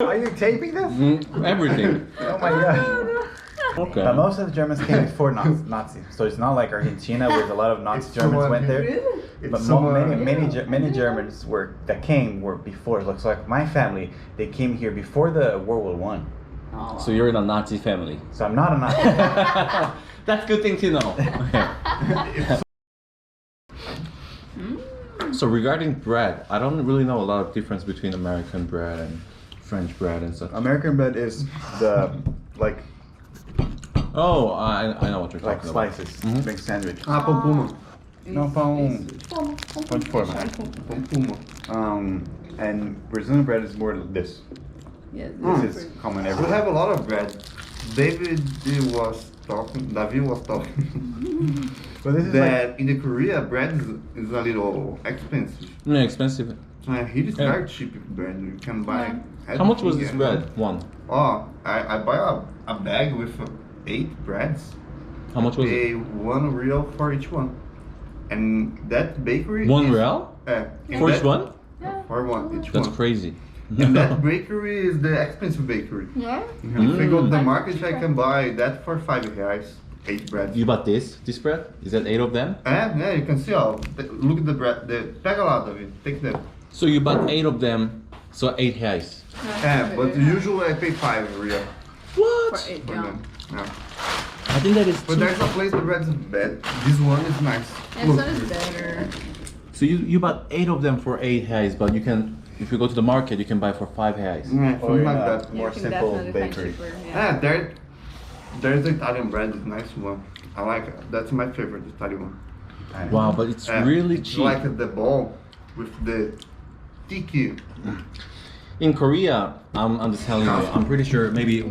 Are you taping this? Everything. Oh my god. Okay. But most of the Germans came before Nazis, so it's not like Argentina, where a lot of Nazi Germans went there. But many Germans that came were before. Looks like my family, they came here before the World War One. So you're in a Nazi family. So I'm not a Nazi. That's a good thing to know. So regarding bread, I don't really know a lot of difference between American bread and French bread and such. American bread is the like Oh, I know what you're talking about. slices, big sandwich. Ah, pão puma. No pão. Pão de forma. Pão puma. And Brazilian bread is more like this. Yes, This is common We everywhere. have a lot of bread. David was talking But this is that in the Korea bread is a little expensive. Yeah, expensive. Here is very cheap bread. You can buy. How much was this everything. bread? One. Oh, I buy a bag with 8 breads. How much was it? Pay $1 for each one. And that bakery. One is, real? and For each that- one? For one, each That's one. crazy. And that bakery is the expensive bakery. Yeah? If I go to the market, I can buy that for 5 reais. 8 breads. You bought this bread? Is that 8 of them? Yeah, you can see all. Look at the bread. Pega lá, David. Take them. So you bought 8 of them, so 8 reais. Yeah, but usually I pay 5 real What? For 8, for yeah. them. Yeah. I think that is But there's a place the bread's bad. This one is nice. And Look. sun is better. So you bought 8 of them for 8 reais, but you can, if you go to the market, you can buy for 5 reais. Yeah, Or something in like a that. more You can simple definitely find bakery. cheaper, Yeah, there's the Italian bread. It's nice one. I like it. That's my favorite Italian one. Wow, but it's Yeah, really it's cheap. like the ball with the tiki. In Korea, I'm just telling you, I'm pretty sure maybe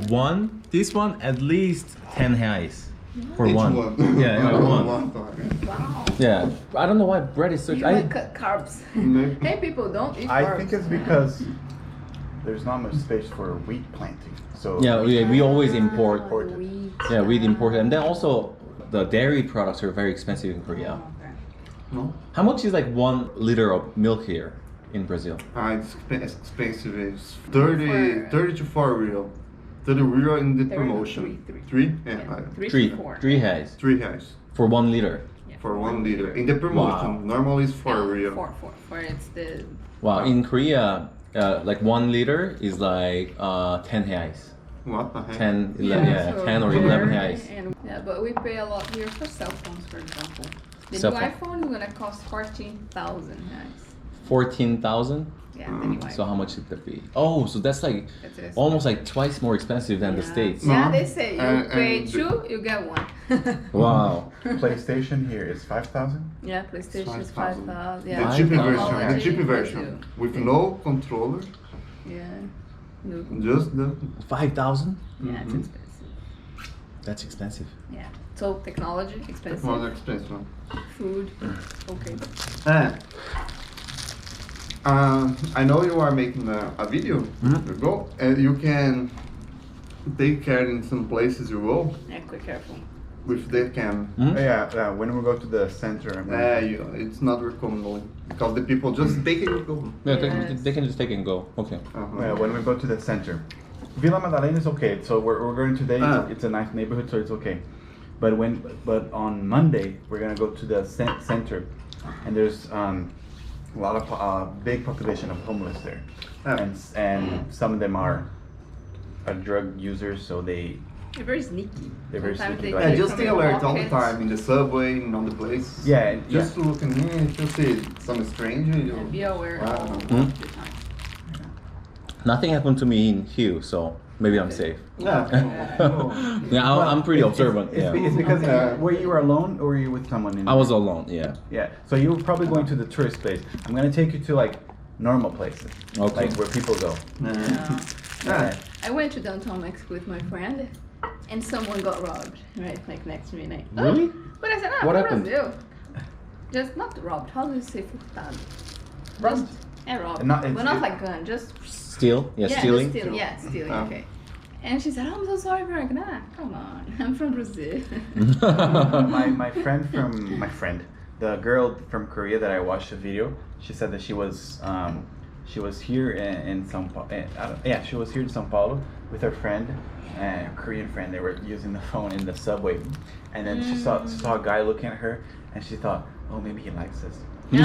this one at least 10 reais for Each one. Yeah, yeah, one. Wow. Yeah, I don't know why bread is so. You like cut carbs. Hey, people, don't eat I carbs. think it's because there's not much space for wheat planting. So Yeah, we always import. Oh, the wheat. Yeah, we import, and then also the dairy products are very expensive in Korea. Okay. No? How much is like 1 liter of milk here in Brazil? It's expensive. It's 30 to 4 real. 30 real in the 30, promotion. three. 3? Yeah, Yeah, I- 3 Three, to 4. 3 reais 3 reais for 1 liter. Yeah, for 1 liter. In the promotion, Wow. normally it's 4 real. 4. It's the. Wow, in Korea, like 1 liter is like 10 reais. What the heck? 10, 11, yeah, so 10 or there, 11 reais. And, yeah, but we pay a lot here for cell phones, for example. The Cell new phone. iPhone is gonna cost 14,000 reais. 14,000? Yeah, the new So iPhone. how much would that be? Oh, so that's like It is. almost like twice more expensive than the Yeah. States. Yeah, they say you pay and 2, you get 1. Wow. PlayStation here is 5,000. Yeah, PlayStation is 5,000. 5,000. The Yeah, cheap Technology, version. The cheap version. With no controller. Yeah. No. Just the. 5,000? Yeah, it's Mhm. expensive. That's expensive. Yeah. So technology expensive. Technology expensive one. Food okay. I know you are making a video. Mhm. You go and you can take care in some places you go Yeah, quick careful. with the cam. Hmm? Yeah, when we go to the center, I'm gonna- It's not recommendable because the people just take it and go. Yeah, Yes. they can just take it and go. Okay. Yeah, when we go to the center. Villa Madalena is okay. So we're going today. Ah. It's a nice neighborhood, so it's okay. But on Monday we're gonna go to the center, and there's a lot of big population of homeless there, Ah. and some of them are drug users, so They're very sneaky. They're very Sometimes sneaky, they but- Yeah, take just from stay your alert all the pockets. time in the subway, and on the place. yeah, and Just to look in here, if you see some stranger, you. And be aware Wow. all Hmm? the time. Nothing happened to me in Hugh, so maybe I'm safe. Yeah. Yeah, I'm pretty It's- observant. It's, Yeah. it's because Yeah. were you alone or were you with someone? In I was alone. Yeah. Yeah, so you were probably going to the tourist place. I'm gonna take you to like normal places, Okay. like where people go. Yeah. Yeah. I went to downtown Mexico with my friend, and someone got robbed, right, like next to me. And I, Really? But I said, What from happened? Brazil. Just not robbed. How do you say furtado? Robbed? Robbed. Not- But it's- not it- like gun, just Steal? Yeah, stealing. Just stealing. Yeah, stealing. Oh. Okay. And she said, "Oh, I'm so sorry, Veronica." Nah, come on, I'm from Brazil. my the girl from Korea that I watched the video, she said that She was here in São Paulo. Yeah, she was here in São Paulo with her friend, a Korean friend. They were using the phone in the subway, and then she saw a guy looking at her, and she thought, oh, maybe he likes us. and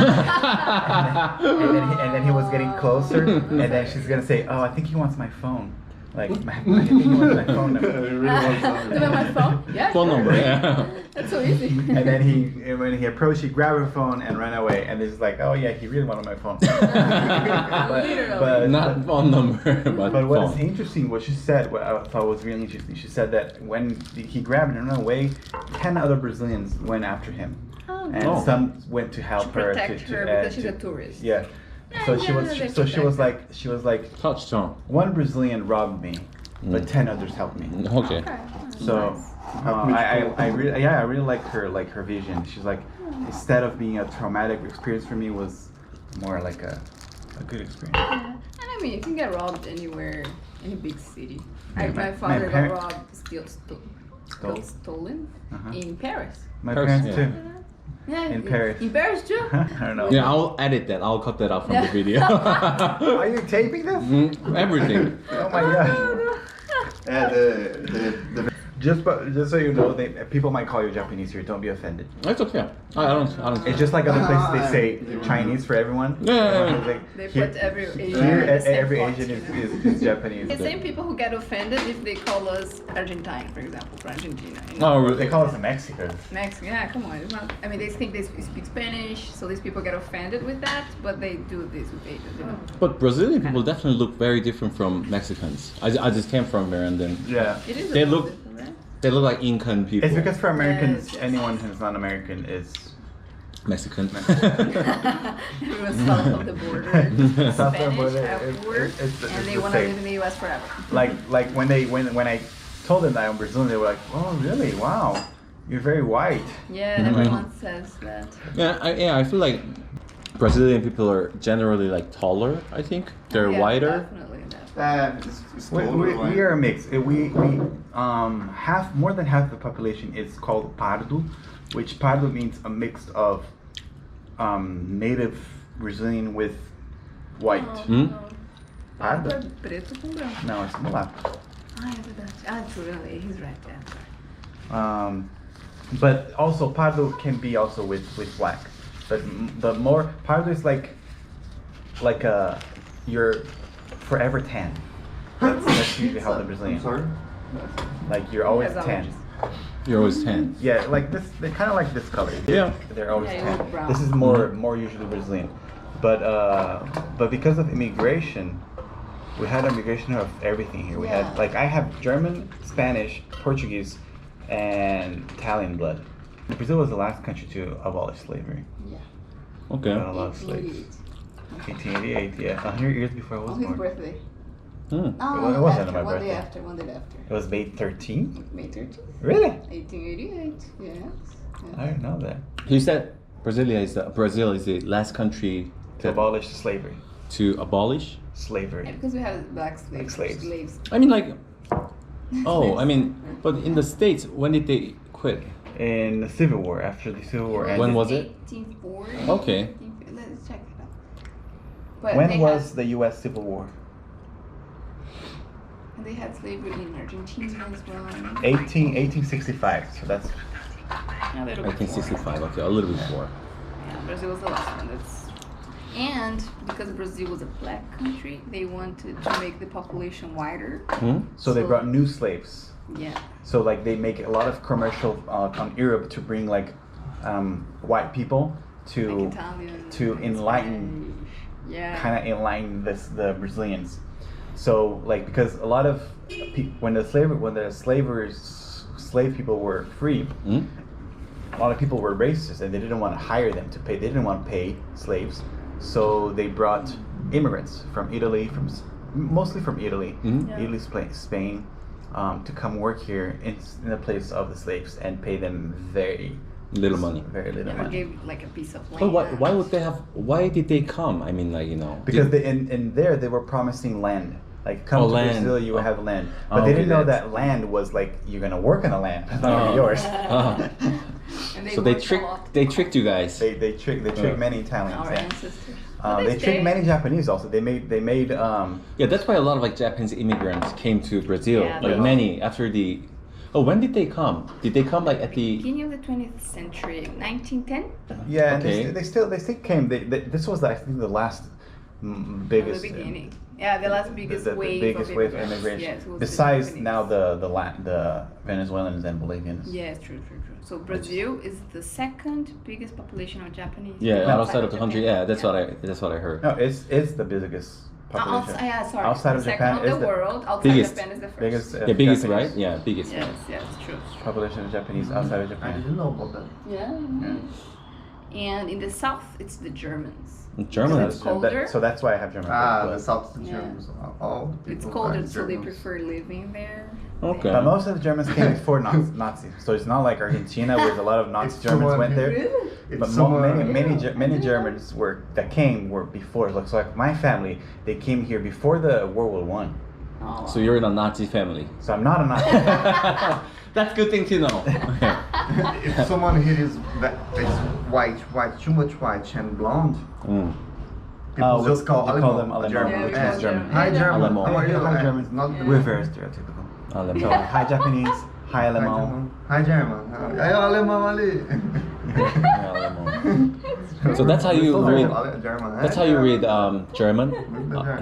then he was getting closer, and then she's gonna say, oh, I think he wants my phone. Like, I think he wants my phone number. Do you want my phone? Yeah. Phone number, yeah. That's so easy. And then when he approached, he grabbed her phone and ran away. And it's like, oh yeah, he really wanted my phone. Literally. Not phone number, but But what is phone. interesting, what she said, what I thought was really interesting, she said that when he grabbed her and ran away, 10 other Brazilians went after him. Oh, And Oh. some went to help her. protect her because she's a tourist. Yeah. Yeah, So yeah, she was. they So she was protect like, Touchstone. one Brazilian robbed me, but 10 others helped me. Okay. Okay. So I really like her vision. She's like, instead of being a traumatic experience for me, was more like a good experience. Yeah. And I mean, you can get robbed anywhere, any big city. Yeah, My father got parent- robbed, stolen Uh-huh. in Paris. My Paris, parents yeah. too. Yeah, In Paris. In Paris too? I don't know. Yeah, I'll edit that. I'll cut that out from the Yeah. video. Are you taping this? Everything. Oh my god. Yeah, the Just so you know, people might call you Japanese here. Don't be offended. It's okay. I don't. It's just like other places they say Chinese for everyone. Yeah, yeah, yeah. It's like, They here- put every Asian Here, in the same every pot, Asian you is, know? is Japanese. The same people who get offended if they call us Argentine, for example, for Argentina. You Oh, know? They really? call us Mexicans. Mexican, yeah, come on. It's not, I mean, they think they speak Spanish, so these people get offended with that, but they do this with Asians, you know? But Brazilian people definitely look very different from Mexicans. I just came from there, and then Yeah. It is a They little look- different, right? they look like Incan people. It's because for Americans, Yes, yes. anyone who's not American is Mexican. Everyone's south of the border, South of the Spanish, border, afterward, it's and they the want to same. live in the U.S. forever. like when I told them that I'm Brazilian, they were like, "Oh, really? Wow, you're very white." Yeah, Mhm. everyone says that. Yeah, I feel like Brazilian people are generally like taller. I think they're Yeah, wider. Definitely, definitely. it's We are a mix. We half more than half the population is called Pardo, which Pardo means a mix of native Brazilian with white. Hmm? Pardo? Pardo é preto com branco. No, it's mulatto. Ah, é verdade. Ah, true, really, he's right, yeah. But also Pardo can be also with black. But the more Pardo is like you're forever tan. That's usually how the Brazilian. I'm sorry. Like you're always Has tan. allergies. You're always tan. Yeah, like this. They kind of like this color. Yeah. They're always Yeah, you tan. look brown. This is more usually Brazilian, but because of immigration, we had immigration of everything here. We Yeah. had like I have German, Spanish, Portuguese, and Italian blood. Brazil was the last country to abolish slavery. Yeah. Okay. Got a lot of slaves. 1888, yeah. 100 years before I was On his born. birthday. Hmm. Oh, it wasn't after, my one birthday. day after, one day after. It was May 13th? May 13th, Really? 1888, yes. I didn't know that. You said Brazil is the last country To abolish slavery. to abolish. Slavery. Yeah, because we had black slaves. Like slaves. I mean, like, oh, I mean, but in the States, when did they quit? In the Civil War, after the Civil War ended. When was it? 1840. Okay. Let's check it out. But When they was the U.S. Civil War? They had slavery in Argentina as well. 1865. So that's A little bit 1965. Okay, a little bit more. Yeah, Brazil was the last one. And because Brazil was a black country, they wanted to make the population wider. Hmm? so they So- brought new slaves. Yeah. So like they make a lot of commercial on Europe to bring like white people to Like Italian. to enlighten Spanish. Yeah. kind of enlighten the Brazilians. So like because a lot of when the slave people were free, Hmm? a lot of people were racist and they didn't want to hire them to pay. They didn't want to pay slaves, so they brought immigrants from Italy, mostly from Italy, Mhm. Yeah. Italy, Spain, to come work here in the place of the slaves and pay them very Little money. very little Never money. gave like a piece of land. But why would they have? Why did they come? I mean, like, you know. Because did- in there they were promising land. Like come Oh, to land. Brazil, you will Oh. have land. Oh, But they okay, didn't know that's- that land was like you're gonna work on the land. It's not gonna be Oh. yours. Ah. And So they worked a tricked lot. they tricked you guys. They trick Yeah. many Italians. Our Yeah. ancestors. They They stay. trained many Japanese also. They made Yeah, that's why a lot of like Japanese immigrants came to Brazil. Yeah, Like they- many after the. Oh, when did they come? Did they come like at the? Beginning of the 20th century, 1910. yeah. And Okay. they still came. This was I think the last biggest. The beginning. Yeah, the last biggest the wave biggest of wave of immigrants. immigration. Yes, it was Besides Japanese. now the Venezuelans and Bolivians. Yes, true. So Brazil is the second biggest population of Japanese. Yeah, people outside of the country. Japan. Yeah, that's what I heard. No, it's the biggest population. Sorry. Outside of the Japan second is of the the world. Outside biggest. Japan is the first. biggest. Yeah, biggest, Japanese right? Yeah, biggest. Yes, true. population of Japanese outside of I Japan. didn't know about that. Yeah. And in the south, it's the Germans. German. It's colder. So that's why I have German. Ah, blood. the South Yeah. Germans. All the It's people colder, are so they Germans. prefer living there. Okay. But most of the Germans came before Nazis, so it's not like Argentina where a lot of Nazi It's Germans someone went there. Really? It's But someone- many Germans that came were before. Looks like my family, they came here before the World War One. Oh, So you're in a Nazi family. So I'm not a Nazi. That's good thing to know. Okay. If someone here is white, too much white and blonde, Mm. people just call they call Alemão, them Alemão, Yeah, which we is call German. them- Hi German, Alemão. how are you? Hi German. It's not Yeah. We're very stereotypical. So Alemão. hi Japanese, hi Alemão. Hi German. Aí o alemão ali. Alemão. So that's how you read. German. That's how you read German.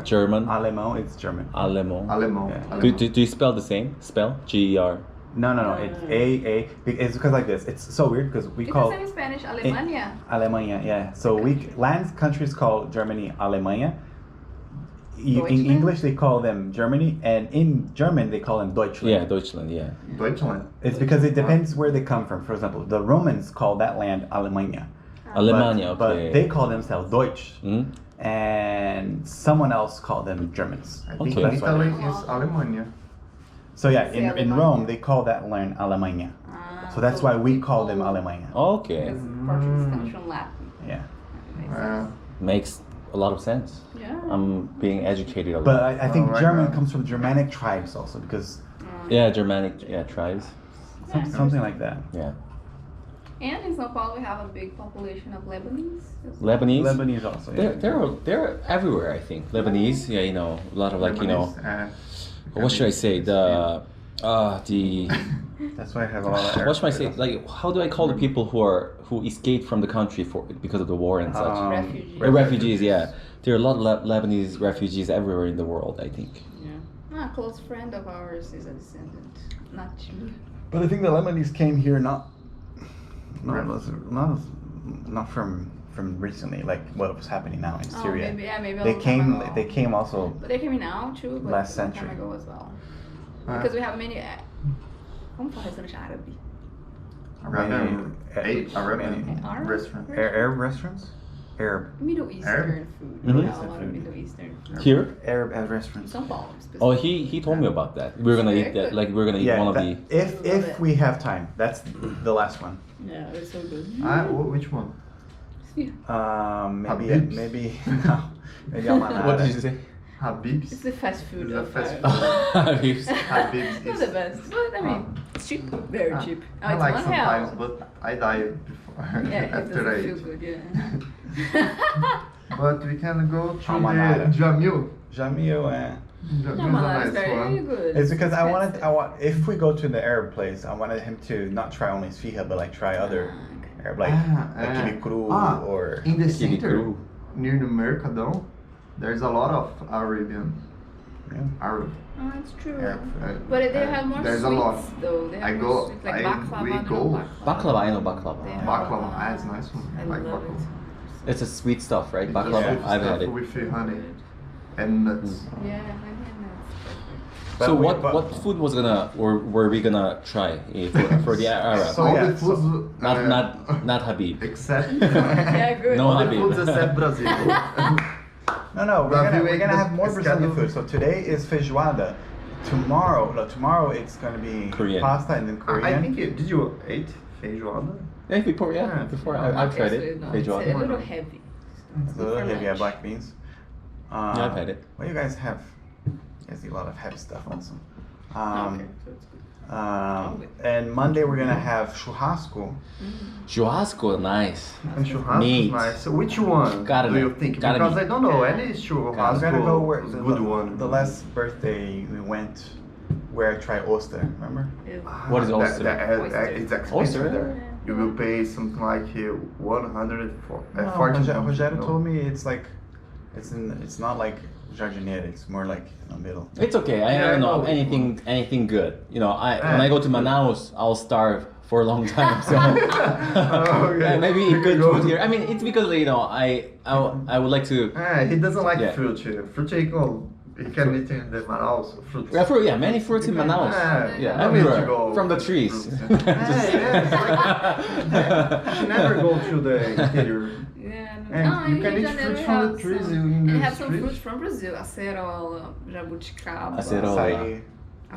German. Alemão, it's German. Alemão. Alemão. Yeah. Do you spell the same? Spell G-E-R. No, it's A. It's because like this. It's so weird because we It's call the same in Spanish, Alemania. Alemania, yeah. So countries call Germany Alemania. In Deutschland? English they call them Germany, and in German they call them Deutschland. Yeah, Deutschland. Yeah. Deutschland. It's because it depends where they come from. For example, the Romans call that land Alemania. Alemania. But Okay. they call themselves Deutsch, Mm? and someone else called them Germans. I think Okay. Italy is Alemania. So yeah, Say in Alemania. Rome they call that land Alemania. So that's why we call them Alemania. Okay. Because Portuguese comes from Latin. Yeah. Makes a lot of sense. Yeah. I'm being educated a lot. But I think Oh, right German now. comes from Germanic tribes also because Yeah, Germanic tribes. something like that. Yeah. And in São Paulo, we have a big population of Lebanese. Lebanese. Lebanese also. Yeah. They're everywhere. I think Lebanese. Yeah, you know, a lot of like you know. What should I say? The. That's why I have a lot of. What should I say? Like, how do I call the people who escaped from the country because of the war and such? Refugees. Refugees. Yeah, there are a lot of Lebanese refugees everywhere in the world. I think. Yeah. A close friend of ours is a descendant. Not you. But I think the Lebanese came here not from recently, like what was happening now in Syria. Maybe a They long time came. ago. They came also. But they came now too. But Last a long century. time ago as well. Because we have many. Como fala restaurante árabe? Arabian Arab? restaurant. Arab restaurants. Arab. Middle Eastern food. Mhm. Yeah, a lot of Middle Eastern food. Here. Arab restaurants. São Paulo, Oh, specifically. he told me about that. We're gonna eat that. Like we're gonna eat one of the. If we have time, that's the last one. Yeah, it's so good. Which one? Maybe Habib's. maybe no. Maybe Almanara. What did you say? Habib's. It's the fast food. It's a of fast Arab. Habib's It's not the is. best, but I mean, it's cheap, very cheap. Oh, I it's like one sometimes, real. but I die before Yeah, it after doesn't I feel eat. good, yeah. But we can go to Almanara. the Jamil. Jamil and Jamil No, is a man, it's nice very one. good. it's because I expensive. want if we go to the Arab place, I wanted him to not try only sfiha but like try other Arab like kibi cru or in the Kibi center cru. near the Mercadão, there's a lot of Arabian. Yeah. Arab. Oh, it's true. Arab. But they have more There's sweets, a lot. though. They have I more go- sweets, like I- baklava. we no, go- Baklava, I know baklava. They have Baklava, it's nice one. I like love baklava. it. It's a sweet stuff, right? It's Baklava. just I've had stuff it. with honey and nuts. Yeah, I think that's perfect. But So we- what but- what food was gonna or were we gonna try for the Arab? So All yeah, the foods, Not Habib. except Yeah, good. No, all the Habib. foods except Brazil. No, Brazil we're gonna is have more the- Brazilian is food. So today is feijoada. Tomorrow it's gonna be Korean. pasta and then Korean. I think did you eat feijoada? Yeah, before Yeah. before Okay, I've tried Okay, it. so, no, it's a Feijoada. little heavy. It's a little heavy, yeah, black beans. Yeah, I've had it. What do you guys have? You guys eat a lot of heavy stuff also. Okay, so it's good. And Monday we're gonna have churrasco. Churrasco, nice. And churrasco Meat. is nice. So which one Gotta do be. you think? Gotta Because be. I don't know any churrasco. I'm gonna go where is the, a good one. the last birthday we went where I tried oyster. Remember? Ew. What is oyster? It's expensive Oyster? there. You will pay something like 140. No, Rogério told me it's like it's not like jardineira. It's more like in the middle. It's okay. I Yeah, don't know no. anything good. You know, when I go to Manaus, I'll starve for a long time. So Okay. maybe good food here. I mean, it's because you know I would like to. He doesn't like Yeah. fruit. Fruit he can eat in the Manaus fruit. Yeah, many fruits in Manaus. Yeah, no need to everywhere go from the to trees. fruits. You should never go to the interior. Yeah, And no, you in can Rio eat de Janeiro fruits we from the have trees some- in we the have some street. fruits from Brazil. Acerola, jabuticaba. Acerola. Açaí.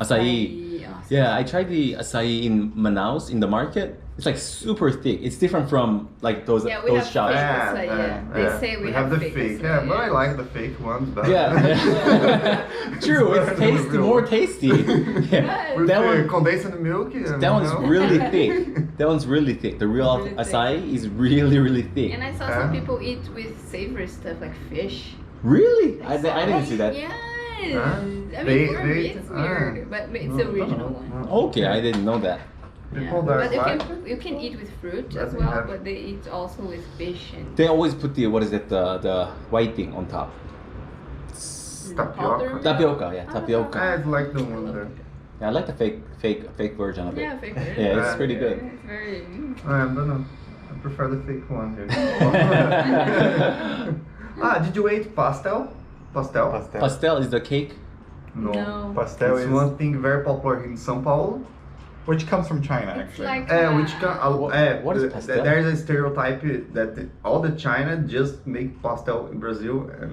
Acai. Yeah, I tried the acai in Manaus in the market. It's like super thick. It's different from like those Yeah, we those have shops. fake. Acai, yeah. They say we have have the fake fake. acai, Yeah, but I yeah. like the fake ones better. Yeah, true. better It's than the tasty, real more one. tasty. Yeah, With that the one. condensed milk. And, That one's you know? really thick. That one's really thick. The real Really thick. acai is really thick. And I saw some people eat with savory stuff like fish. Really? I didn't see that. Yes. Huh? I mean, They- for me they- it's weird, but it's the original one. Okay, I didn't know that. People Yeah. that But like. you can eat with fruit Let as me well, have- but they eat also with fish and They always put the what is it the white thing on top. Tapioca. powder. Tapioca, yeah, Ah, tapioca. I like the one there. Yeah, I like the fake version of it. Yeah, fake version. Yeah, it's Yeah. pretty good. It's very. I don't know. I prefer the fake one here. Did you eat pastel? Pastel? Pastel is the cake. No. Pastel It's is one thing very popular in São Paulo. which comes from China It's actually. like What is pastel? There is a stereotype that all the China just make pastel in Brazil and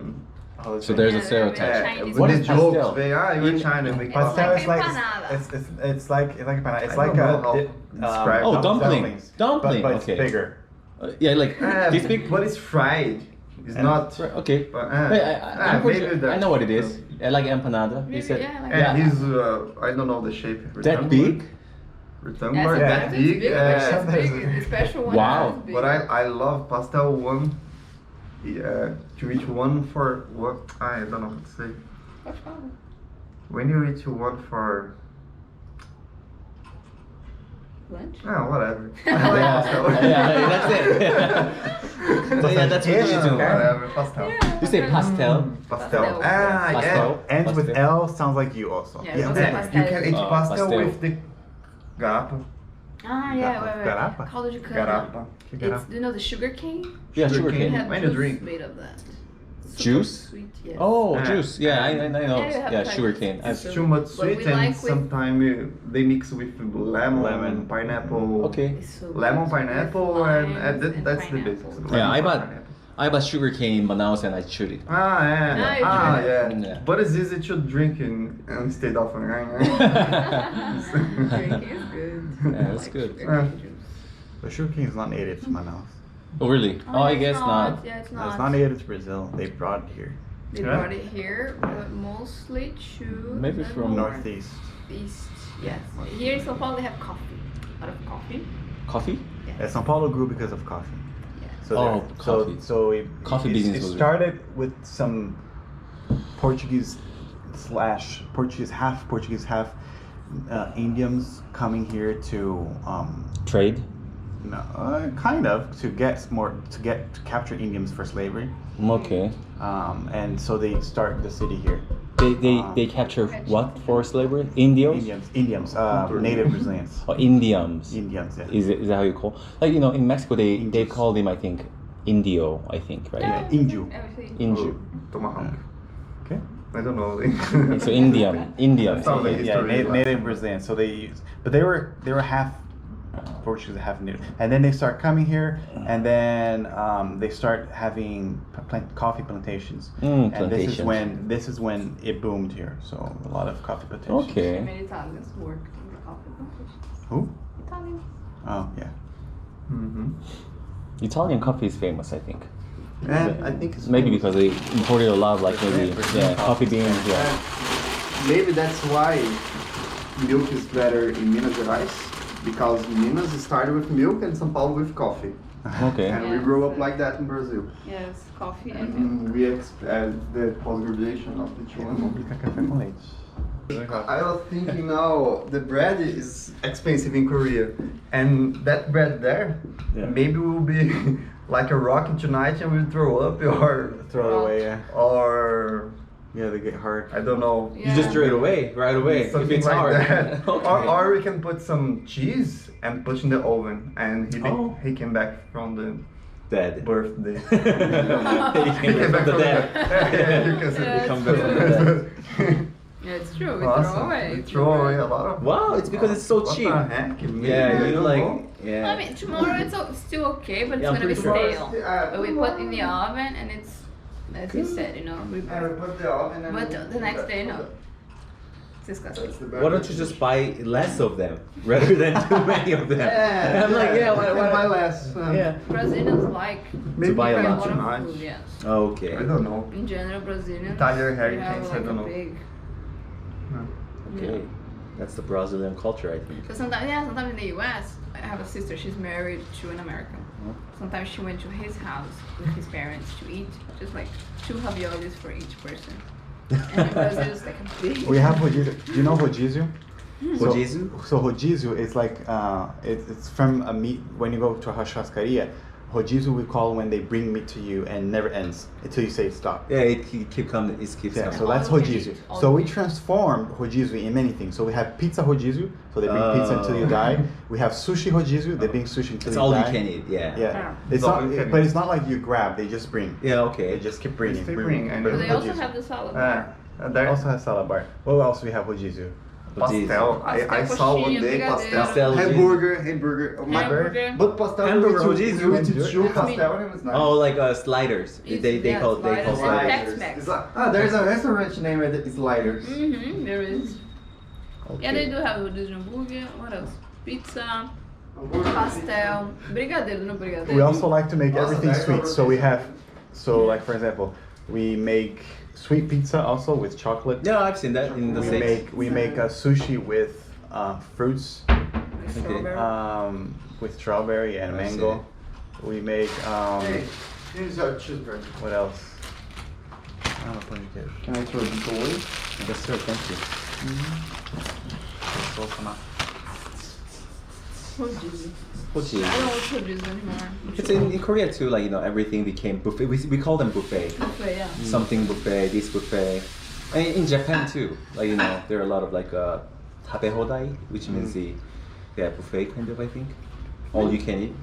Oh, So there's a Yeah, stereotype. Chinese What the is jokes, pastel? you're in China. Make pastel like is like empanada. it's like empanada. It's I like don't know how a to describe Oh, it. dumpling. Dumpling, but okay. it's bigger. Yeah, like this big. But it's fried. It's And- not. Right, okay. But, I'm pretty maybe sure, I that- know what it is. I like empanada. You Maybe, said yeah, like And Yeah. he's I don't know the shape. that Rectangular? big. Rectangular, Yeah, that sometimes big. it's big, but it's big. The special one Wow. is big. But I love pastel one. To eat one for what? I don't know what to say. When you eat one for Lunch? whatever. I like pastel. Yeah, that's it. So, yeah, that's what you do. Whatever, pastel. You say pastel. Pastel. Pastel. Pastel. Ends with Pastel. L sounds like you also. Yeah, Yeah, pastel. then you can eat Oh, pastel pastel. with the garapa. Ah, yeah, wait. Garapa? Caldo de cana. Garapa. It's, do you know the sugar cane? Yeah, Sugar sugar cane. We cane. have When you juice drink. made of that. Super Juice? Sweet, yes. Oh, Ah. juice. Yeah, I know. Yeah, you have Yeah, types. sugar cane. It's So- too much but sweet we and like with- sometimes they mix with lemon, pineapple. Okay. It's so Lemon, good. pineapple, With and, limes and that's the pineapple. basics. Yeah, I Lemon, bought- pineapple. I bought sugar cane in Manaus and I chewed it. Yeah. you tried Yeah. Yeah. But it's easy to drink instead of. Drinking is good. Yeah, I it's like good. sugar cane juice. But sugar cane is not native to Manaus. Oh, really? Oh, I it's guess not. Yeah, it's No, not. it's not native to Brazil. They brought it here. They Yeah. brought it here, but mostly to Maybe the from Northeast. East. Yes. Here in São Paulo they have coffee. A lot of coffee. Coffee? Yes. São Paulo grew because of coffee. Yeah. So Oh, there- coffee. So Coffee it business was- started with some Portuguese half Portuguese, half Indians coming here to Trade? no, kind of to capture Indians for slavery, Okay. and so they start the city here. They capture what for slavery? Indios? Indians, native Brazilians, Or Indians? Indians. Yeah. Is that how you call? Like in Mexico they Indios. call them I think Indio I think right? Yeah, Indio. Everything. Indio. Tomahawk. Okay. I don't know. So Indian. Sounds like Yeah, history lesson. native Brazilians. So but they were half Portuguese, half native, and then they start coming here, and then they start having coffee plantations, and Plantations. this is when it boomed here. So a lot of coffee plantations. Okay. Many Italians worked in the coffee plantations. Who? Italian. Oh yeah. Mm-hmm. Italian coffee is famous I think. And I think it's Maybe because they imported a lot of like maybe Brazilian coffee beans. Yeah. Maybe that's why milk is better in Minas Gerais because Minas started with milk and São Paulo with coffee. Okay. And we Yes. grew up like that in Brazil. Yes, coffee and milk. And we the post-graduation of the two. Complica café com leite. I was thinking now the bread is expensive in Korea, and that bread there Yeah. maybe will be like a rocket tonight and we'll throw up or Throw it away, yeah. yeah, They get hard. I don't know. You just throw it away right away if Something it's like hard. that. Okay. Or we can put some cheese and put in the oven, and he came back from the Dead. birthday. He came back from the dead. Yeah, you can say Yeah, it. Come back from the dead. Yeah, it's true. We Awesome. throw away. We throw away a lot of. Wow, it's because it's so What cheap. the heck? Yeah, you don't like know. yeah. I mean, tomorrow it's still okay, but it's Yeah, I'm gonna be pretty sure. stale. Yeah. But we put in the oven and it's, as you said, you know, we Yeah, we put the oven and But we the next day, no. It's That's disgusting. the best. Why don't you just buy less of them rather than too many of them? Yeah, I'm like, yeah, we can buy less. Yeah. Brazilians like Maybe buy a very lot. lot too of much. food, yes. Okay. I don't know. In general, Brazilians Italian they heritage, have I like don't a know. big. Okay. That's the Brazilian culture, I think. So sometimes in the U.S., I have a sister. She's married to an American. Sometimes she went to his house with his parents to eat, just like 2 raviolis for each person. And in Brazil, it's like a big. We have rodizio. Do you know rodizio? Rodizio? So rodizio is like it's from a meat. When you go to a churrascaria, rodizio we call when they bring meat to you and never ends until you say stop. Yeah, it keeps coming. It keeps Yeah, coming. so that's All you can rodizio. eat, all So you we can eat. transformed rodizio in many things. So we have pizza rodizio, so they bring pizza until you die. We have sushi rodizio, they bring sushi until It's you all die. you can eat. Yeah. Yeah, Yeah. it's all not, you can but eat. it's not like you grab. They just bring. Yeah. Okay. They just keep bringing. They bring, and But they also rodizio. have the salad bar. They also have salad bar. What else we have rodizio? Pastel. I saw one Pastel, day brigadeiro. pastel. Pastel, Hamburger. Hamburger. But pastel Hamburger with rodizio. two That's pastel and it's nice. Oh, like sliders. It's- They yeah, call sliders and sliders. Tex-Mex. It's like, there's a restaurant named it's Sliders. Mm-hmm, there is. Yeah, they Okay. do have rodizio hambúrguer. What else? Pizza, pastel, brigadeiro, no brigadeiro. We also like to make Also, everything there's sweet. a So we rodizio. have, so like for example, we make sweet pizza also with chocolate. Yeah, I've seen that in the We States. make a sushi with fruits, Strawberry. with strawberry and I mango. We make Hey, here's our cheeseburger. what else? I don't know what you get. Can I throw this away? Yes, sir. Thank you. It's also not- Rodizio. Rodizio. I don't know what's rodizio anymore. It's in Korea too. Like everything became buffet. We call them buffet. Buffet, yeah. Something buffet. This buffet. And in Japan too. Like there are a lot of like tabehodai, which means the buffet kind of. I think all you can eat.